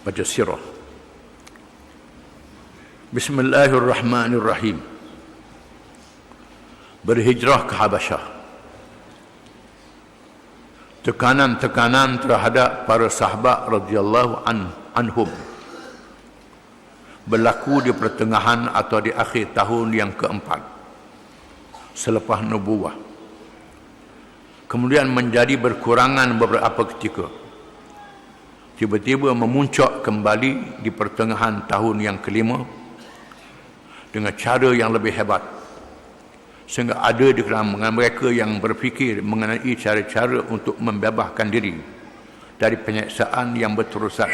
baca sirah. Bismillahirrahmanirrahim. Berhijrah ke Habasyah. Tekanan-tekanan terhadap para sahabat radhiyallahu anhum berlaku di pertengahan atau di akhir tahun yang keempat selepas nubuwah. Kemudian menjadi berkurangan beberapa ketika. Tiba-tiba memuncak kembali di pertengahan tahun yang kelima dengan cara yang lebih hebat. Sehingga ada di kalangan mereka yang berfikir mengenai cara-cara untuk membebaskan diri dari penyiksaan yang berterusan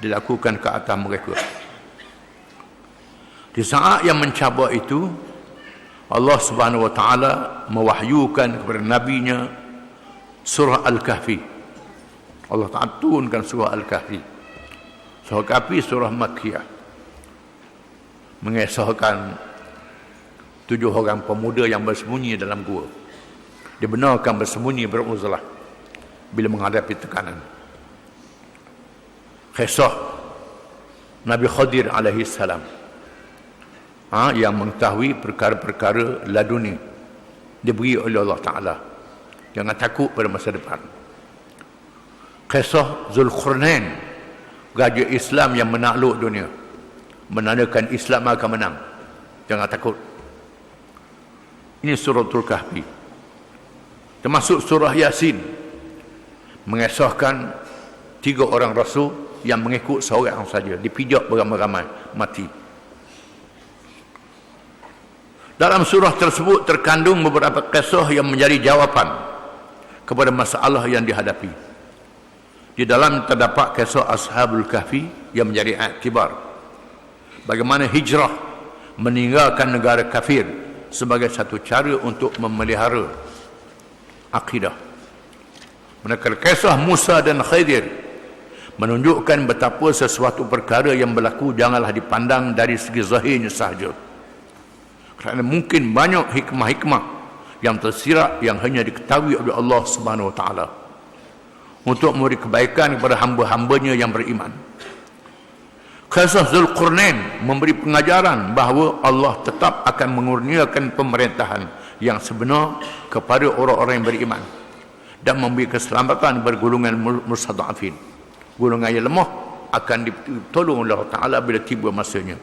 dilakukan ke atas mereka. Di saat yang mencabar itu, Allah Subhanahu wa taala mewahyukan kepada nabinya surah Al-Kahfi. Allah Ta'ala turunkan surah Al-Kahfi. Surah Al-Kahfi surah Makkiyah. Mengisahkan 7 orang pemuda yang bersembunyi dalam gua. Dibenarkan bersembunyi beruzlah bila menghadapi tekanan. Kisah Nabi Khadir alaihi salam yang mengetahui perkara-perkara laduni diberi oleh Allah Ta'ala. Jangan takut pada masa depan. Kisah Zulqarnain, raja Islam yang menakluk dunia, menandakan Islam akan menang. Jangan takut. Ini suratul Kahfi. Termasuk surah Yasin, mengisahkan 3 orang rasul yang mengikut seorang saja, dipijak beramai-ramai, mati. Dalam surah tersebut terkandung beberapa kisah yang menjadi jawapan kepada masalah yang dihadapi. Di dalam terdapat kisah Ashabul Kahfi yang menjadi iktibar bagaimana hijrah meninggalkan negara kafir sebagai satu cara untuk memelihara akidah. Manakala kisah Musa dan Khidir menunjukkan betapa sesuatu perkara yang berlaku janganlah dipandang dari segi zahirnya sahaja, kerana mungkin banyak hikmah-hikmah yang tersirat yang hanya diketahui oleh Allah Subhanahu wa taala untuk memberi kebaikan kepada hamba-hambanya yang beriman. Kisah Zulqarnain memberi pengajaran bahawa Allah tetap akan mengurniakan pemerintahan yang sebenar kepada orang-orang yang beriman dan memberi keselamatan kepada golongan mustad'afin. Golongan yang lemah akan ditolong oleh Allah Ta'ala bila tiba masanya.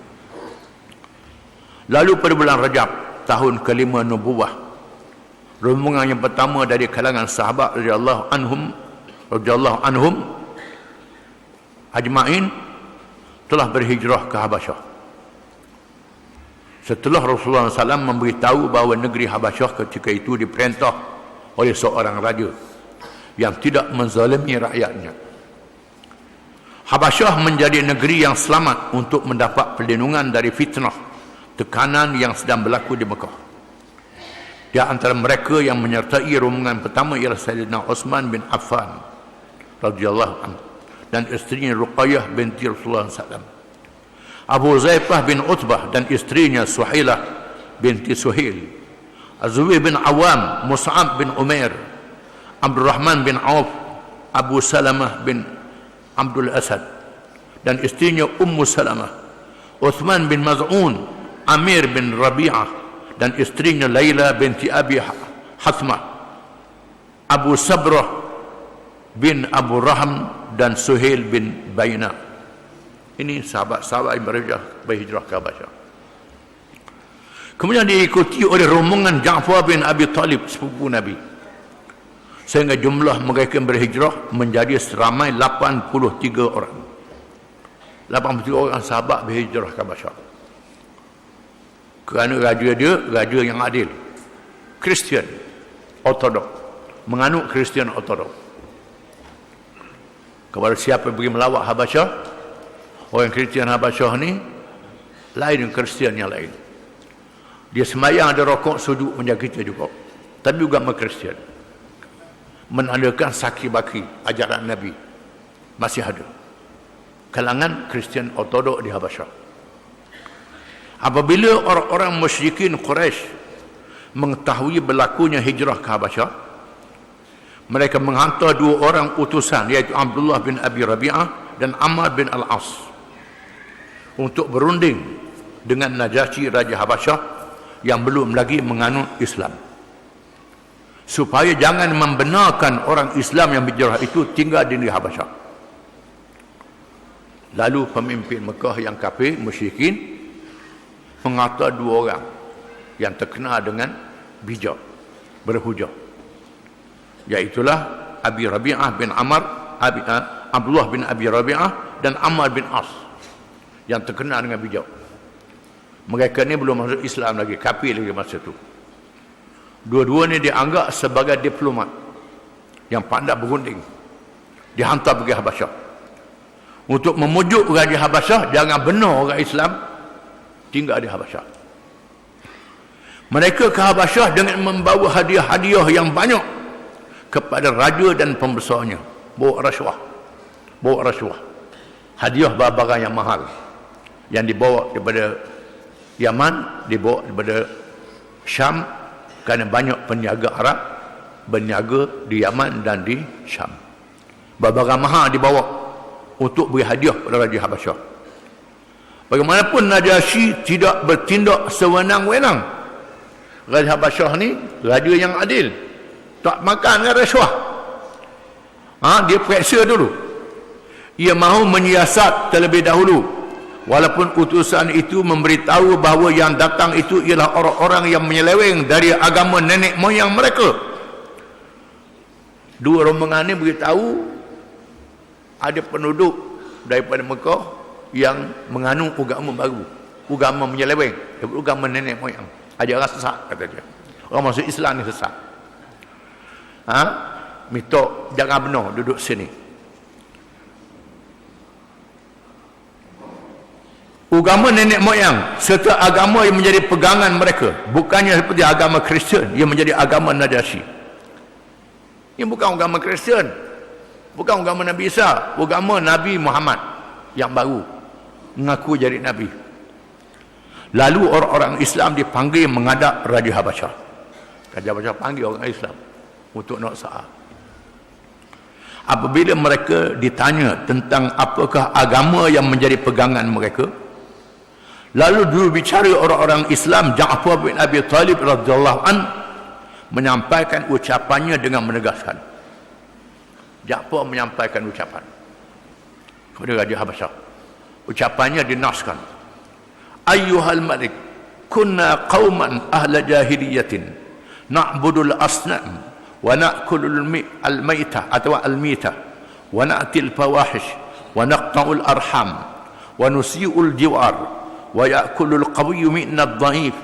Lalu pada bulan Rajab tahun kelima nubuwah, rombongan yang pertama dari kalangan sahabat radhiyallahu anhum ajma'in telah berhijrah ke Habasyah. Setelah Rasulullah SAW memberitahu bahawa negeri Habasyah ketika itu diperintah oleh seorang raja yang tidak menzalimi rakyatnya. Habasyah menjadi negeri yang selamat untuk mendapat perlindungan dari fitnah, tekanan yang sedang berlaku di Mekah. Di antara mereka yang menyertai rombongan pertama ialah Sayyidina Uthman bin Affan radhiyallahu anhu dan isterinya Ruqayyah binti Rasulullah SAW. Abu Zaifah bin Utbah dan isterinya Suhailah binti Suhail. Az-Zubair bin Awam, Mus'ab bin Umair, Abdurrahman bin Auf, Abu Salamah bin Abdul Asad dan isterinya Ummu Salamah, Uthman bin Maz'un, Amir bin Rabi'ah dan isterinya Laila binti Abi Hathmah, Abu Sabrah bin Abu Raham dan Suhail bin Baina. Ini sahabat-sahabat yang berhijrah ke Habasyah. Kemudian diikuti oleh rombongan Ja'far bin Abi Talib, sepupu Nabi, sehingga jumlah mereka yang berhijrah menjadi seramai 83 orang. 83 orang sahabat berhijrah ke Habasyah. Kerana raja dia raja yang adil, Kristian Ortodok, menganut Kristian Ortodok. Kepada siapa yang pergi melawat Habasyah, orang Kristian Habasyah ni lain dengan Kristian yang lain. Dia sembahyang ada rokok sujud macam kita juga, tapi juga Kristian, menandakan saki baki ajaran Nabi masih ada. Kalangan Kristian Ortodok di Habasyah. Apabila orang-orang musyrikin Quraisy mengetahui berlakunya hijrah ke Habasyah, mereka menghantar 2 orang utusan, iaitu Abdullah bin Abi Rabi'ah dan Amr bin Al-As untuk berunding dengan Najasyi Raja Habasyah yang belum lagi menganut Islam, supaya jangan membenarkan orang Islam yang berhijrah itu tinggal di negeri Habasyah. Lalu pemimpin Mekah yang kafir musyrikin mengata dua orang yang terkenal dengan bijak, berhujah, iaitulah Abi Rabi'ah bin Amr, Abdullah bin Abi Rabi'ah dan Amr bin As, yang terkenal dengan bijak. Mereka ni belum masuk Islam lagi, kafir lagi masa itu. Dua-dua ni dianggap sebagai diplomat yang pandai berunding, dihantar pergi Habasyah untuk memujuk Raja Habasyah jangan benar orang Islam tinggal di Habasyah. Mereka ke Habasyah dengan membawa hadiah-hadiah yang banyak kepada raja dan pembesarnya. Bawa rasuah, hadiah barang yang mahal yang dibawa daripada Yaman, dibawa daripada Syam, kerana banyak peniaga Arab berniaga di Yaman dan di Syam. Barang mahal dibawa untuk beri hadiah kepada Raja Habasyah. Bagaimanapun Najasyi tidak bertindak sewenang-wenang. Raja Habasyah ni raja yang adil, tak makan dengan rasuah. Dia periksa dulu, ia mahu menyiasat terlebih dahulu, walaupun utusan itu memberitahu bahawa yang datang itu ialah orang-orang yang menyeleweng dari agama nenek moyang mereka. Dua rombongan ini beritahu ada penduduk daripada Mekah yang menganut agama baru, agama menyeleweng, agama nenek moyang, ajaran sesat, kata dia. Orang masuk Islam ni sesat. Minta jangan benar duduk sini. Agama nenek moyang serta agama yang menjadi pegangan mereka, bukannya seperti agama Kristian yang menjadi agama Najasyi. Ini bukan agama Kristian, bukan agama Nabi Isa, agama Nabi Muhammad yang baru mengaku jadi Nabi. Lalu orang-orang Islam dipanggil menghadap Raja Habasyah. Raja Habasyah panggil orang Islam untuk nak sa'ah. Apabila mereka ditanya tentang apakah agama yang menjadi pegangan mereka, lalu dulu bicara orang-orang Islam, Ja'far bin Abi Talib radhiyallahu an menyampaikan ucapannya dengan menegaskan. Ja'far menyampaikan ucapan kepada Raja Habasyah. Ucapannya dinaskan. Ayyuhal malik, kunna qauman ahla jahiliyatin na'budul asnam wa na'kulul al-maitah atau al-mitah wa na'til fawahish wa naqta'ul arham wa nusi'ul jiwar wa ya'kulul qawiyyu minna ad-dha'if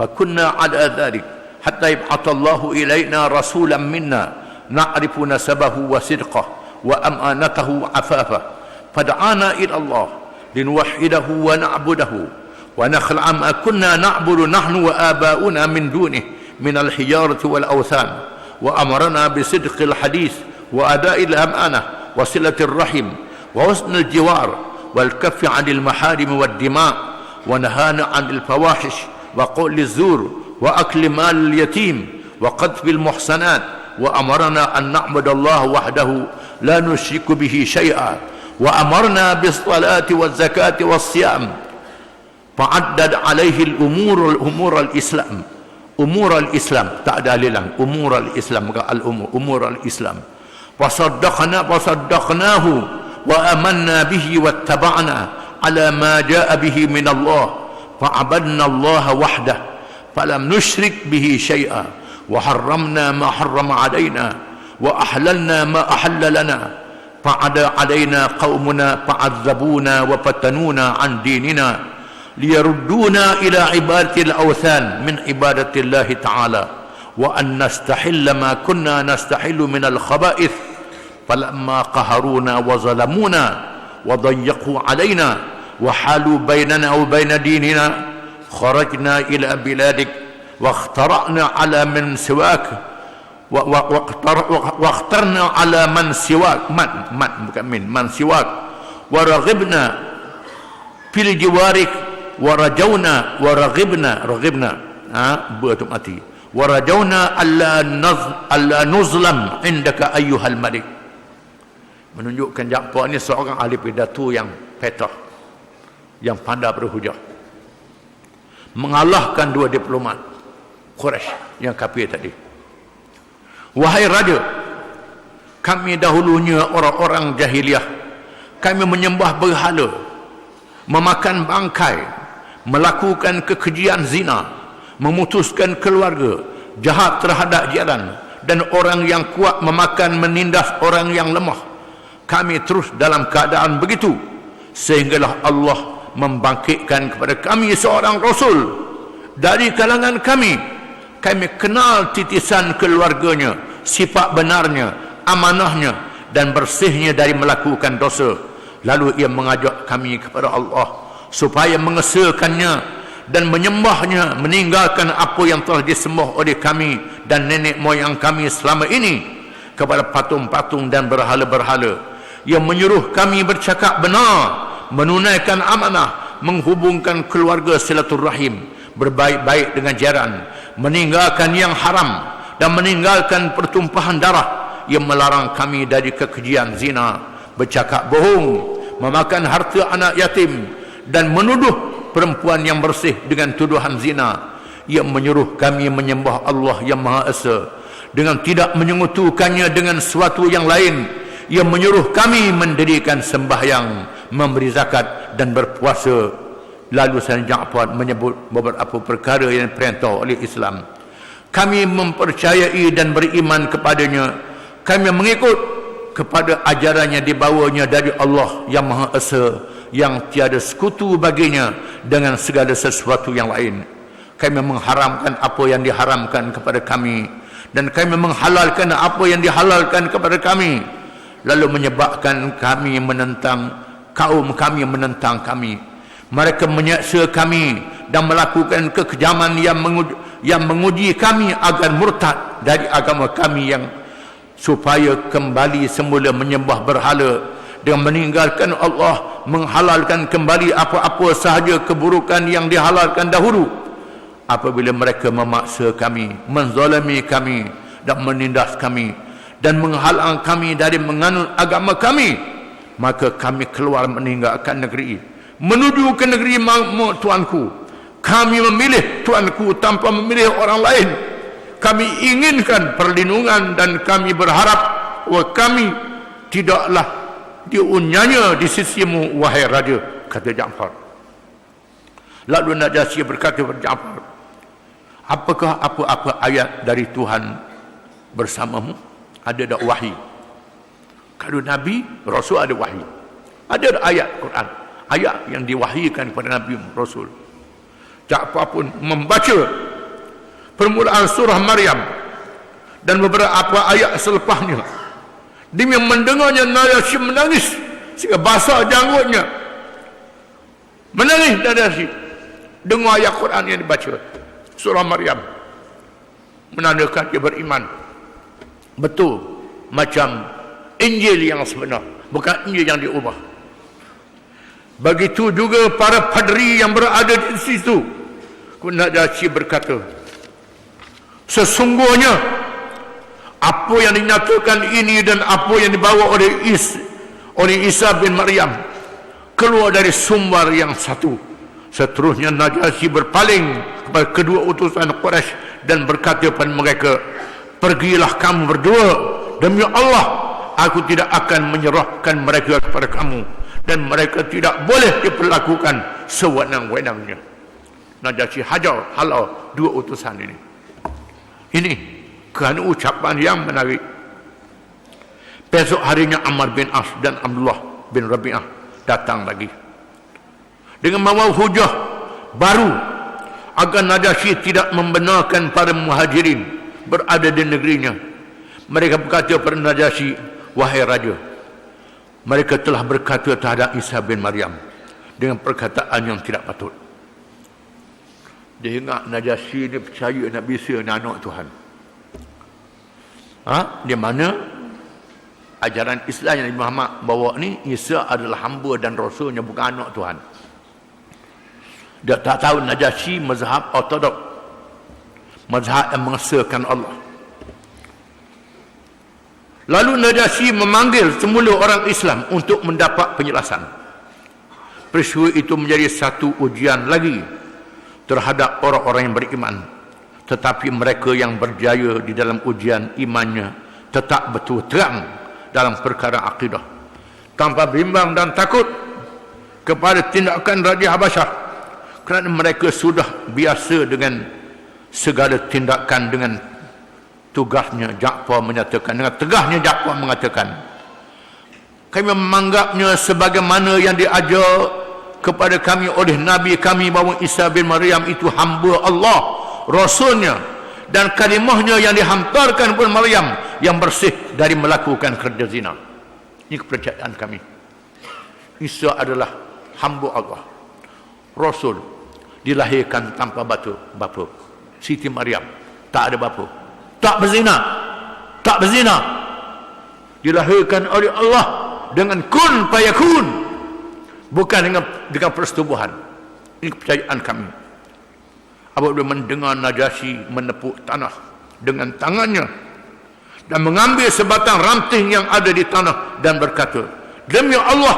fa kunna 'ala dhalik hatta yab'atha Allahu ilayna rasulan minna na'rifu nasabahu wa sidqahu wa amanatahu wa afafah fad'ana ila Allah linuwahhidahu wa na'budahu wa nakhla' ma kunna na'budu nahnu wa aba'una min dunihi min al-hijarati wal awthan wa amarna bi sidqil hadith wa ada'il amanah wa silatir rahim wa husnil jiwar wal kaffi 'anil maharim wad dima' wa nahana 'anil fawahish wa qawliz zur wa akli mal yatim wa qadfil muhsanat wa amarna an na'budallaha wahdahu la nusyriku bihi syai'a wa amarna bis salati waz zakati was siyam fa'addad 'alaihi al-umur al-islam. Umur al-Islam, tak ada alilang, umur al-Islam, bukan umur al-Islam. Wasaddaqnahu wa amanna bihi wattaba'na ala ma ja'a bihi min Allah fa'abadna Allah wahdah falam nushrik bihi syai'a wa harramna ma harrama alaina wa ahlalna ma ahalla lana fa'ada alaina qaumuna fa'adzabuna wa fatanuna an dinina liyarudduna ila ibadatil awthan min ibadatillahi ta'ala wa an nastahilla ma kunna nastahillu min al-khaba'ith falamma qaharuna wa zalamuna wa dayyaqu alaina wa halu bainana wa bain dinina kharajna ila biladik wa ikhtara'na ala man siwak wa ikhtarna ala man siwak man siwak wa raghibna fil jiwarik warajawna betul mati warajawna alla nuzlam indaka ayyuhal malik. menunjukkan Ja'far ini seorang ahli pidato yang petah, yang pandai berhujah, mengalahkan dua diplomat Quraisy yang kafir tadi. Wahai raja, kami dahulunya orang-orang jahiliah, kami menyembah berhala, memakan bangkai, melakukan kekejian zina, memutuskan keluarga, jahat terhadap jiran, dan orang yang kuat memakan menindas orang yang lemah. Kami terus dalam keadaan begitu sehinggalah Allah membangkitkan kepada kami seorang rasul dari kalangan kami. Kami kenal titisan keluarganya, sifat benarnya, amanahnya, dan bersihnya dari melakukan dosa. Lalu ia mengajak kami kepada Allah supaya mengesahkannya dan menyembahnya, meninggalkan apa yang telah disembah oleh kami dan nenek moyang kami selama ini kepada patung-patung dan berhala-berhala. Ia menyuruh kami bercakap benar, menunaikan amanah, menghubungkan keluarga silaturahim, berbaik-baik dengan jiran, meninggalkan yang haram dan meninggalkan pertumpahan darah. Ia melarang kami dari kekejian zina, bercakap bohong, memakan harta anak yatim, dan menuduh perempuan yang bersih dengan tuduhan zina. Ia menyuruh kami menyembah Allah yang Maha Esa dengan tidak menyekutukannya dengan sesuatu yang lain. Ia menyuruh kami mendirikan sembahyang, memberi zakat dan berpuasa. Lalu Sayyidina Ja'far menyebut beberapa perkara yang diperintah oleh Islam. Kami mempercayai dan beriman kepadanya. Kami mengikut kepada ajaran yang dibawanya dari Allah yang Maha Esa, yang tiada sekutu baginya dengan segala sesuatu yang lain. Kami mengharamkan apa yang diharamkan kepada kami, dan kami menghalalkan apa yang dihalalkan kepada kami. Lalu menyebabkan kami menentang kaum kami, menentang kami. Mereka menyeksa kami dan melakukan kekejaman yang menguji kami agar murtad dari agama kami, yang supaya kembali semula menyembah berhala dengan meninggalkan Allah, menghalalkan kembali apa-apa sahaja keburukan yang dihalalkan dahulu. Apabila mereka memaksa kami, menzalimi kami dan menindas kami dan menghalang kami dari menganut agama kami, maka kami keluar meninggalkan negeri, menuju ke negeri makmur Tuanku. Kami memilih Tuanku tanpa memilih orang lain. Kami inginkan perlindungan dan kami berharap bahwa kami tidaklah diunyanya di sisimu, wahai raja, kata Ja'far. Lalu Najasyi berkata kepada Ja'far, apakah apa-apa ayat dari Tuhan bersamamu? Ada tak wahyu? Kalau Nabi, Rasul ada wahyu. Ada tak ayat Quran, ayat yang diwahyukan kepada Nabi Rasul. Ja'far pun membaca permulaan surah Maryam dan beberapa ayat selepasnya. Dia mendengarnya Najasyi menangis sehingga basah janggutnya. Menangis Najasyi dengar ayat Quran yang dibaca, surah Maryam, menandakan dia beriman. Betul macam Injil yang sebenar, bukan Injil yang diubah. Begitu juga para padri yang berada di situ. Najasyi berkata, sesungguhnya apa yang dinyatakan ini dan apa yang dibawa oleh Isa bin Maryam keluar dari sumber yang satu. Seterusnya Najasyi berpaling kepada kedua utusan Quraisy dan berkata kepada mereka, pergilah kamu berdua, demi Allah aku tidak akan menyerahkan mereka kepada kamu, dan mereka tidak boleh diperlakukan sewenang-wenangnya. Najasyi hajar halau dua utusan ini. Ini kerana ucapan yang menarik. Besok harinya Ammar bin As dan Abdullah bin Rabi'ah datang lagi dengan membawa hujah baru agar Najasyi tidak membenarkan para muhajirin berada di negerinya. Mereka berkata kepada Najasyi, wahai raja, mereka telah berkata terhadap Isa bin Maryam dengan perkataan yang tidak patut. Dia ingat Najasyi ni percaya Nabi Isa ni anak Tuhan. Di mana ajaran Islam yang Nabi Muhammad bawa ni, Isa adalah hamba dan rasulnya, bukan anak Tuhan. Dia tak tahu Najasyi mazhab ortodok, mazhab yang mengesahkan Allah. Lalu Najasyi memanggil semula orang Islam untuk mendapat penjelasan. Peristiwa itu menjadi satu ujian lagi terhadap orang-orang yang beriman. Tetapi mereka yang berjaya di dalam ujian imannya tetap betul terang dalam perkara akidah, tanpa bimbang dan takut kepada tindakan Raja Habasyah, kerana mereka sudah biasa dengan segala tindakan. Dengan tugasnya Ja'far menyatakan, dengan tegahnya Ja'far mengatakan, kami menganggapnya sebagaimana yang diajar kepada kami oleh Nabi kami bahawa Isa bin Maryam itu hamba Allah, Rasulnya, dan kalimahnya yang dihantarkan kepada Maryam yang bersih dari melakukan kerja zina. Ini kepercayaan kami. Isa adalah hamba Allah, Rasul, dilahirkan tanpa bapa. Siti Maryam tak ada bapa, tak berzina, dilahirkan oleh Allah dengan kun fayakun, bukan dengan persetubuhan. Ini kepercayaan kami. Apabila mendengar Najasyi menepuk tanah dengan tangannya dan mengambil sebatang ranting yang ada di tanah dan berkata, demi Allah,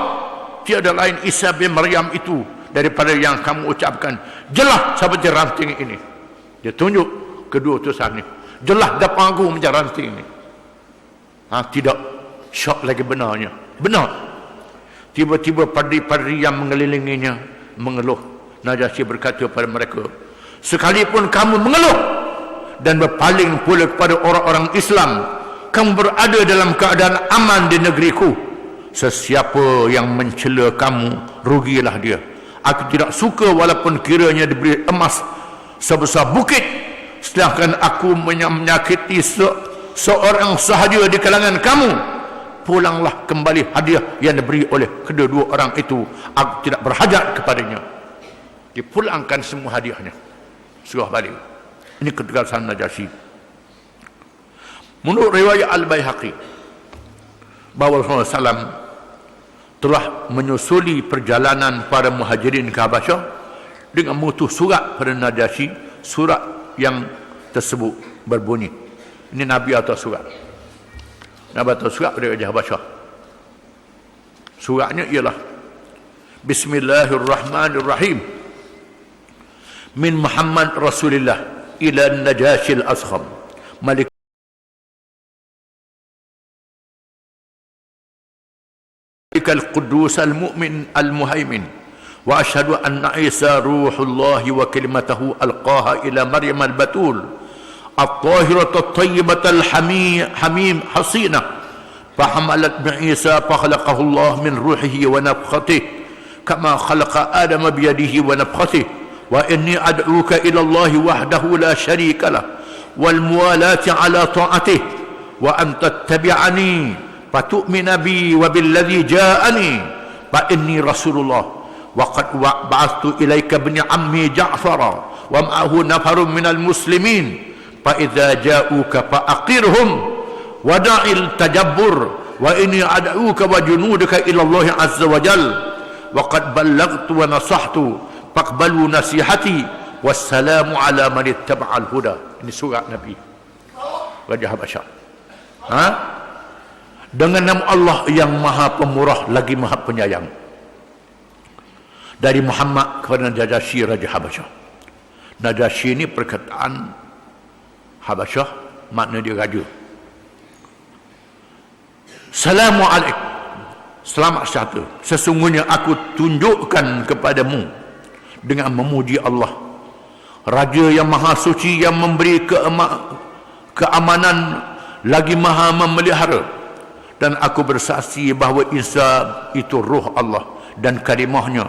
tiada lain Isa bin Maryam itu daripada yang kamu ucapkan, jelas seperti ranting ini. Dia tunjuk kedua utusan ini, jelas depan aku macam ranting ini. Tidak syok lagi benarnya, benar. Tiba-tiba padri-padri yang mengelilinginya mengeluh. Najasyi berkata kepada mereka, sekalipun kamu mengeluh dan berpaling pula kepada orang-orang Islam, kamu berada dalam keadaan aman di negeriku. Sesiapa yang mencela kamu, rugilah dia. Aku tidak suka walaupun kiranya diberi emas sebesar bukit, sedangkan aku menyakiti seorang sahaja di kalangan kamu. Pulanglah kembali hadiah yang diberi oleh kedua-dua orang itu. Aku tidak berhajat kepadanya. Dipulangkan semua hadiahnya, suruh balik. Ini ketegasan Najasyi. Menurut riwayat Al-Baihaqi, bahawa Rasulullah SAW telah menyusuli perjalanan para muhajirin ke Habasyah dengan mengutus surat pada Najasyi. Surat yang tersebut berbunyi, ini Nabi atau surat, Nabi atau surat pada Raja Habasyah. Suratnya ialah, Bismillahirrahmanirrahim, min Muhammad Rasulillah ila Najasyi al-Asghar Malik al-Quddus al-Mu'min al-Muhaimin, wa ashhadu anna Isa ruhullah wa kalimatuhu alqaha ila Maryam al-Batul at-tahirah at-tayyibah al-hamim hasinah fahamalat bi Isa fakhalaqahu Allah min ruhihi wa nafkhatihi kama khalaqa Adam bi yadihi wa nafkhatihi wa inni ad'uka ila Allah wahdahu la sharika lah wal muwalati ala ta'atihi wa an tattabi'ani fatu'mina bi wa billadhi ja'ani fa inni rasulullah wa qad ba'athtu ilayka ibn ammi Ja'fara wa ma'ahu nafarun minal muslimin fa idza ja'uka fa aqirhum wa da'il tajabbur wa inni ad'uka wa junudaka ila Allah azza wa jal wa qad ballaghtu wa nasahtu faqbalu nasihati wassalamu ala man ittaba'al huda. Ini surat Nabi Raja Habasyah. Dengan nama Allah yang maha pemurah lagi maha penyayang. Dari Muhammad kepada Najasyi Raja Habasyah. Najasyi ini perkataan Habasyah, makna dia raja. Assalamualaikum, selamat sejahtera. Sesungguhnya aku tunjukkan kepadamu dengan memuji Allah, Raja yang maha suci, yang memberi keamanan lagi maha memelihara. Dan aku bersaksi bahawa Isa itu ruh Allah dan kalimahnya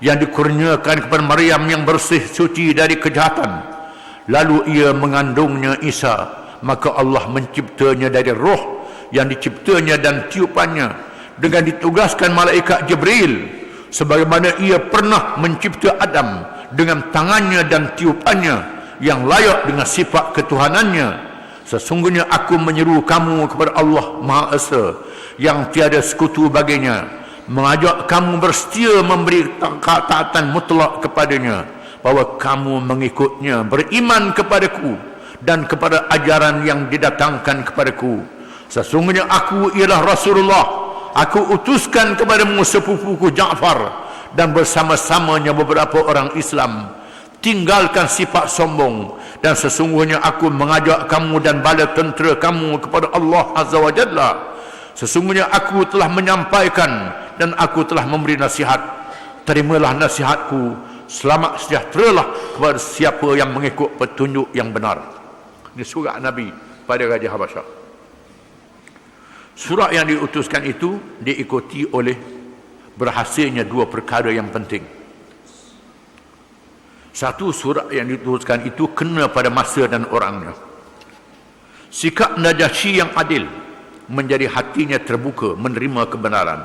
yang dikurniakan kepada Maryam yang bersih suci dari kejahatan. Lalu ia mengandungnya Isa, maka Allah menciptanya dari roh yang diciptanya dan tiupannya dengan ditugaskan malaikat Jibril, sebagaimana ia pernah mencipta Adam dengan tangannya dan tiupannya yang layak dengan sifat ketuhanannya. Sesungguhnya aku menyeru kamu kepada Allah Maha Esa yang tiada sekutu baginya, mengajak kamu bersetia memberi taatan mutlak kepadanya, bahawa kamu mengikutnya, beriman kepadaku dan kepada ajaran yang didatangkan kepadaku, Sesungguhnya aku ialah Rasulullah. Aku utuskan kepadamu sepupuku Ja'far dan bersama-samanya beberapa orang Islam. Tinggalkan sifat sombong, dan sesungguhnya aku mengajak kamu dan bala tentera kamu kepada Allah Azza wa Jalla. Sesungguhnya aku telah menyampaikan dan aku telah memberi nasihat. Terimalah nasihatku. Selamat sejahteralah kepada siapa yang mengikut petunjuk yang benar. Ini surah Nabi pada Raja Habasyah. Surah yang diutuskan itu diikuti oleh berhasilnya dua perkara yang penting. Satu, surah yang diutuskan itu kena pada masa dan orangnya. Sikap Najasyi yang adil menjadi hatinya terbuka menerima kebenaran.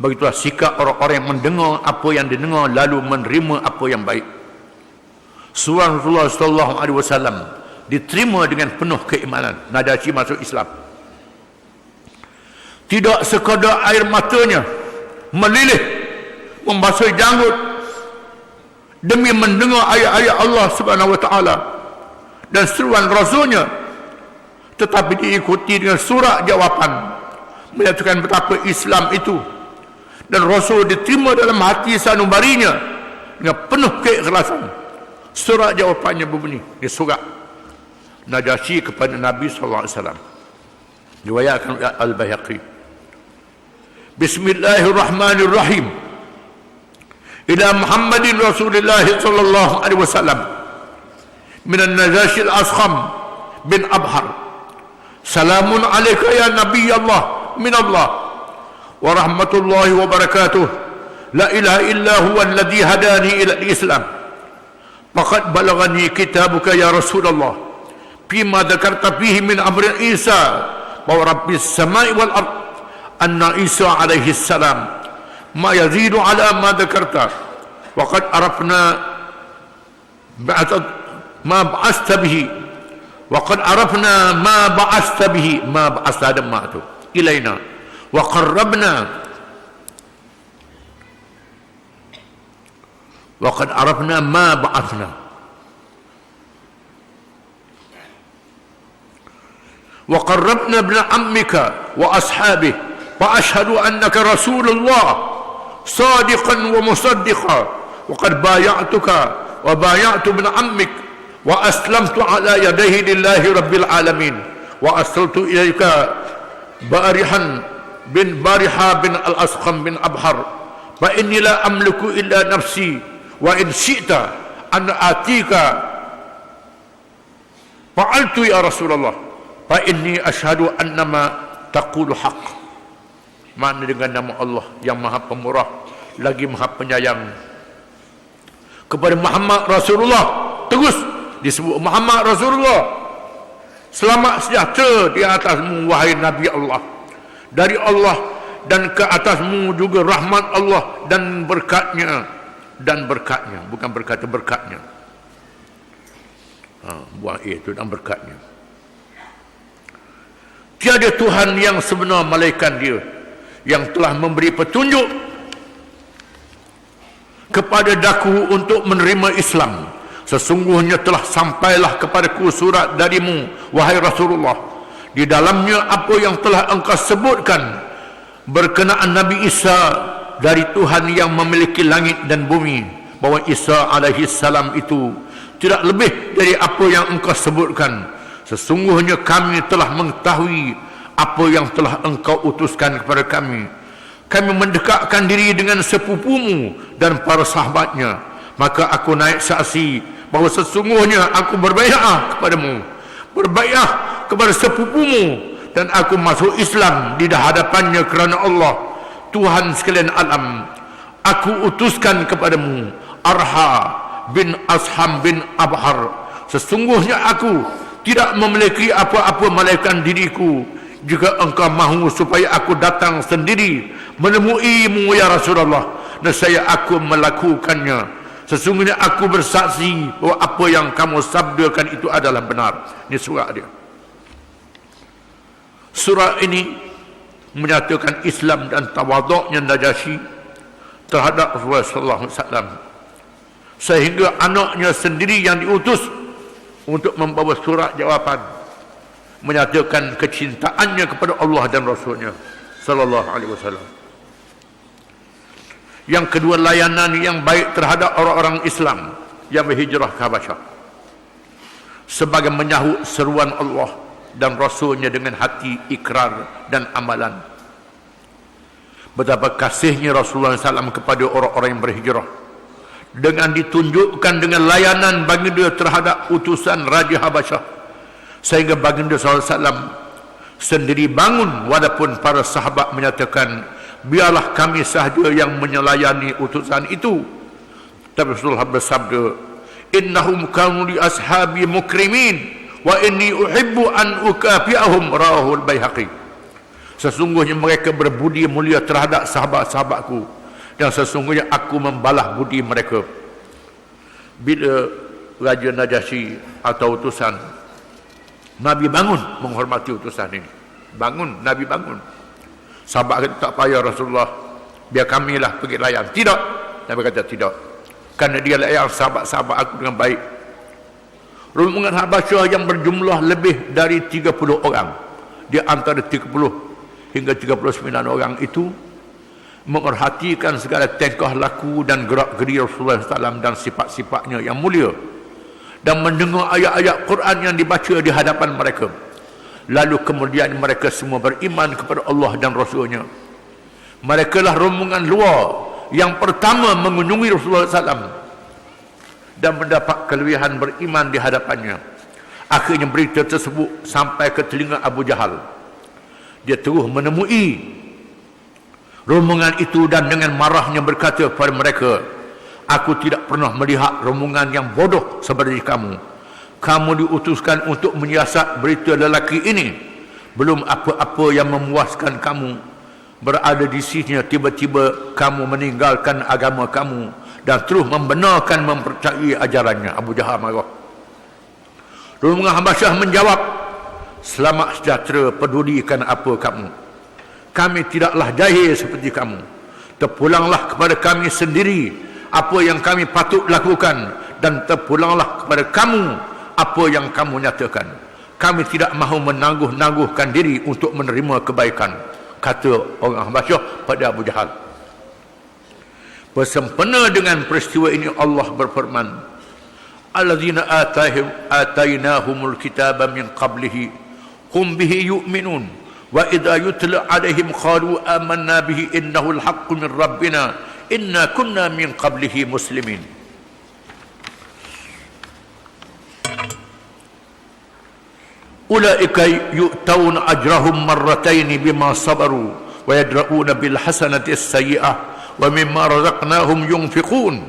Begitulah sikap orang-orang yang mendengar apa yang didengar lalu menerima apa yang baik. Surah Rasulullah sallallahu alaihi wasallam diterima dengan penuh keimanan. Najasyi masuk Islam. Tidak sekadar air matanya melilih membasahi janggut demi mendengar ayat-ayat Allah Subhanahu wa taala dan seruan Rasulnya, tetapi diikuti dengan surat jawapan menyatakan betapa Islam itu, dan Rasul diterima dalam hati sanubarinya dengan penuh keikhlasan. Surat jawapannya berbunyi, di surat Najasyi kepada Nabi sallallahu alaihi wasallam, riwayatkan oleh Al-Baihaqi. Bismillahirrahmanirrahim. Ila Muhammadin Rasulullah sallallahu alaihi wasallam min an-Najashi al-Askham bin Abhar. Salamun alayka ya Nabi Allah min Allah wa rahmatullahi wa barakatuh. La ilaha illa huwa alladhi hadani ila al-Islam. Faqad balaghani kitabuka ya Rasulullah fima dzakarta fihi min amri Isa wa rabbis samai wal ard anna Isa alaihi salam ma yazidu ala ma dzakarta wa qad arafna ma ba'asta bihi wa qad arafna ma ba'asta bihi ma ba'asta damatu ilaina wa qarrabna wa qad arafna ma ba'athna wa qarrabna ibn ammika wa ashabihi wa ashhadu annaka rasulullah صادقا ومصدقا وقد بايعتك وبايعت ابن عمك وأسلمت على يديه لله رب العالمين وأرسلت إليك بارحا بن الأسخم بن أبحر فإني لا أملك إلا نفسي وإن شئت أن آتيك فعلت يا رسول الله فإني أشهد أنما تقول حق. Mana dengan nama Allah yang Maha Pemurah lagi Maha Penyayang. Kepada Muhammad Rasulullah terus disebut Muhammad Rasulullah. Selamat sejahtera di atasmu wahai Nabi Allah, dari Allah, dan ke atasmu juga rahmat Allah dan berkatnya, bukan berkata berkatnya. Buah itu dan berkatnya. Tiada Tuhan yang sebenar malaikat dia yang telah memberi petunjuk kepada daku untuk menerima Islam. Sesungguhnya telah sampailah kepadaku surat darimu wahai Rasulullah, di dalamnya apa yang telah engkau sebutkan berkenaan Nabi Isa dari Tuhan yang memiliki langit dan bumi, bahawa Isa alaihi salam itu tidak lebih dari apa yang engkau sebutkan. Sesungguhnya kami telah mengetahui apa yang telah engkau utuskan kepada kami. Kami mendekatkan diri dengan sepupumu dan para sahabatnya. Maka aku naik saksi bahawa sesungguhnya aku berbaiat kepadamu, berbaiat kepada sepupumu, dan aku masuk Islam di hadapannya kerana Allah, Tuhan sekalian alam. Aku utuskan kepadamu Arha bin Asham bin Abhar. Sesungguhnya aku tidak memiliki apa-apa melainkan diriku. Jika engkau mahu supaya aku datang sendiri menemuimu ya Rasulullah, nescaya aku melakukannya. Sesungguhnya aku bersaksi bahawa apa yang kamu sabdakan itu adalah benar. Ini surah dia. Surah ini menyatakan Islam dan tawaduknya Najasyi terhadap Rasulullah sallallahu alaihi wasallam, sehingga anaknya sendiri yang diutus untuk membawa surat jawapan menyatakan kecintaannya kepada Allah dan Rasulnya sallallahu alaihi wasallam. Yang kedua, layanan yang baik terhadap orang-orang Islam yang berhijrah ke Habasyah sebagai menyahut seruan Allah dan Rasulnya dengan hati, ikrar dan amalan. Betapa kasihnya Rasulullah SAW kepada orang-orang yang berhijrah dengan ditunjukkan dengan layanan baginda terhadap utusan Raja Habasyah, sehingga baginda SAW sendiri bangun walaupun para sahabat menyatakan biarlah kami sahaja yang menyelayani utusan itu. Tapi Rasulullah bersabda, innahum kanu li ashabi mukrimin wa inni uhibbu an ukafi'ahum, rawahul Baihaqi. Sesungguhnya mereka berbudi mulia terhadap sahabat-sahabatku, dan sesungguhnya aku membalas budi mereka. Bila Raja Najasyi atau utusan, Nabi bangun menghormati utusan ini. Bangun, Nabi bangun. Sahabat kata, tak payah Rasulullah, biar kamilah pergi layan. Tidak, Nabi kata tidak, kerana dia layan sahabat-sahabat aku dengan baik. Rombongan Habasyah yang berjumlah lebih dari 30 orang, di antara 30 hingga 39 orang itu mengerhatikan segala tingkah laku dan gerak-geri Rasulullah SAW dan sifat-sifatnya yang mulia, dan mendengar ayat-ayat Quran yang dibaca di hadapan mereka. Lalu kemudian mereka semua beriman kepada Allah dan Rasulnya. Mereka lah rombongan luar yang pertama mengunjungi Rasulullah SAW dan mendapat kelebihan beriman di hadapannya. Akhirnya berita tersebut sampai ke telinga Abu Jahal. Dia terus menemui rombongan itu dan dengan marahnya berkata kepada mereka, aku tidak pernah melihat rombongan yang bodoh seperti kamu. Kamu diutuskan untuk menyiasat berita lelaki ini. Belum apa-apa yang memuaskan kamu berada di sini, tiba-tiba kamu meninggalkan agama kamu dan terus membenarkan mempercayai ajarannya. Abu Jahal marah. Rombongan Habasyah menjawab, selamat sejahtera, pedulikan apa kamu. Kami tidaklah jahil seperti kamu. Terpulanglah kepada kami sendiri apa yang kami patut lakukan, dan terpulanglah kepada kamu apa yang kamu nyatakan. Kami tidak mahu menangguh-nangguhkan diri untuk menerima kebaikan, kata orang Habasyah pada Abu Jahal. Bersempena dengan peristiwa ini Allah berfirman, alladzina atainahumul kitaba min qablihi hum bihi yu'minun wa idza yutla alaihim qalu amanna bihi innahu al-haqqu min rabbina inna kunna min qablihi muslimin. Ulaika yu'tawna ajrahum marrataini bima sabaru wa yadra'una bil hasanati as-sayyi'ah wa mimma razaqnahum yunfiqun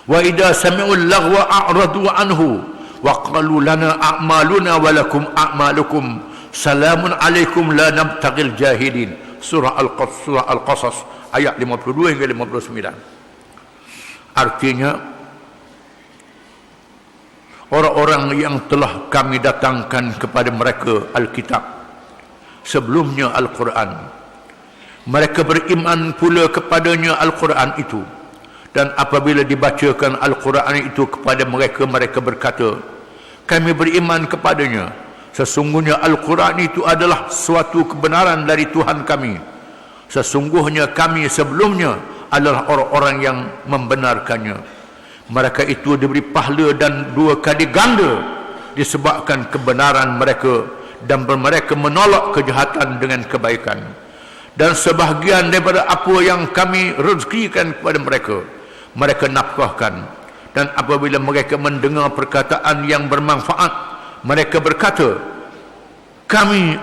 wa idza sami'u al-laghwa a'radu anhu wa qalu lana a'maluna wa lakum a'malukum salamun alaikum la nabtaghil jahilin. Surah Al-Qasas ayat 52 hingga 59. Artinya, orang-orang yang telah kami datangkan kepada mereka Alkitab sebelumnya Al-Quran, mereka beriman pula kepadanya Al-Quran itu, dan apabila dibacakan Al-Quran itu kepada mereka, mereka berkata, kami beriman kepadanya, sesungguhnya Al-Quran itu adalah suatu kebenaran dari Tuhan kami, sesungguhnya kami sebelumnya adalah orang-orang yang membenarkannya. Mereka itu diberi pahala dan 2 kali ganda disebabkan kebenaran mereka, dan mereka menolak kejahatan dengan kebaikan. Dan sebahagian daripada apa yang kami rezekikan kepada mereka, mereka nafkahkan. Dan apabila mereka mendengar perkataan yang bermanfaat, mereka berkata, kami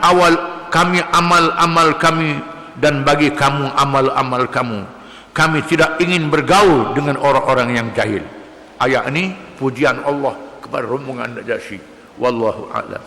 amal-amal kami, dan bagi kamu amal-amal kamu. Kami tidak ingin bergaul dengan orang-orang yang jahil. Ayat ini pujian Allah kepada rombongan Najasyi. Wallahu a'lam.